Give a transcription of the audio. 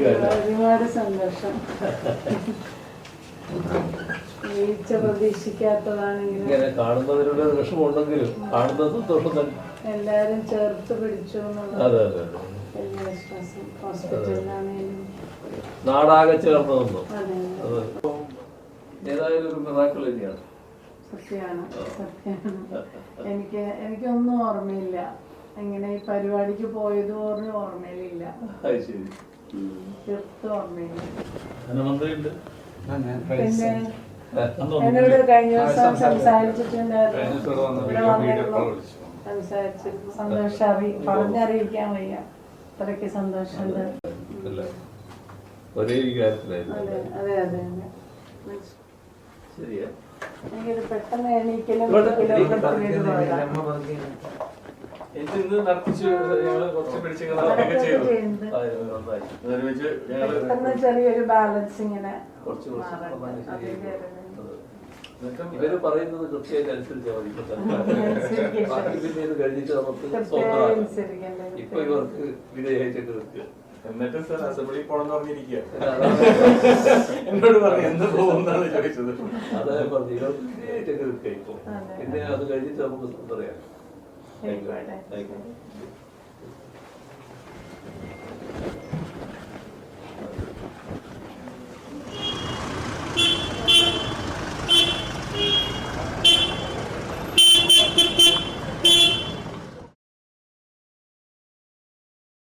ഒരുപാട് സന്തോഷം. വീഴ്ച പ്രതീക്ഷിക്കാത്തതാണെങ്കിലും ഇങ്ങനെ കാണുന്നതിനുള്ള വിഷമമുണ്ടെങ്കിലും കാണുന്ന സന്തോഷം തന്നെ. എല്ലാരും ചേർത്ത് പിടിച്ചു എന്നുള്ളത് അതെ അതെ അതെ. വലിയ വിശ്വാസം. ഹോസ്പിറ്റലിലാണെങ്കിലും നാടാകെ ചേർന്നതൊന്നും അതെ അത് ഏതായാലും ഒരു മിറാക്കിൾ തന്നെയാണ്. സത്യമാണ്. എനിക്കൊന്നും ഓർമ്മയില്ല. എങ്ങനെ ഈ പരിപാടിക്ക് പോയത് പോലും ഓർമ്മയിലില്ല. അത് ശരി. തീർത്തും ഓർമ്മയില്ല. പിന്നെ എന്നോട് കഴിഞ്ഞ ദിവസം സംസാരിച്ചിട്ടുണ്ടായിരുന്നു. ഇവിടെ വന്നിരുന്നു, സംസാരിച്ചു. സന്തോഷം പറഞ്ഞറിയിക്കാൻ വയ്യ, അത്രയ്ക്ക് സന്തോഷമുണ്ട്. ഒരേ കാര്യത്തിലായിരുന്നു. അതെ അതെ അതെ അതെ. ശരിയാ. എനിക്കിത് പെട്ടെന്ന് എണീക്കലും പെട്ടെന്ന് ചെറിയൊരു ബാലൻസ് ഇങ്ങനെ ഇവര് പറയുന്നത് കൃത്യമായിട്ട് അനുസരിച്ചാൽ മതി. ബാക്കി പിന്നെ ഇത് കഴിഞ്ഞിട്ട് നമുക്ക് ഇപ്പൊ ഇവർക്ക് വിധേയിച്ചൊക്കെ നിൽക്കുക. എന്നിട്ട് സർ അസംബ്ലി പോണെന്ന് പറഞ്ഞിരിക്കുക. എന്നോട് പറഞ്ഞു എന്ത് പോകുന്നാണ് ചോദിച്ചത്. അതായത് പറഞ്ഞു ഇവർക്ക് വിധേയിച്ചൊക്കെ നിൽക്കുക ഇപ്പൊ. പിന്നെ അത് കഴിഞ്ഞിട്ട് നമുക്ക് പറയാം.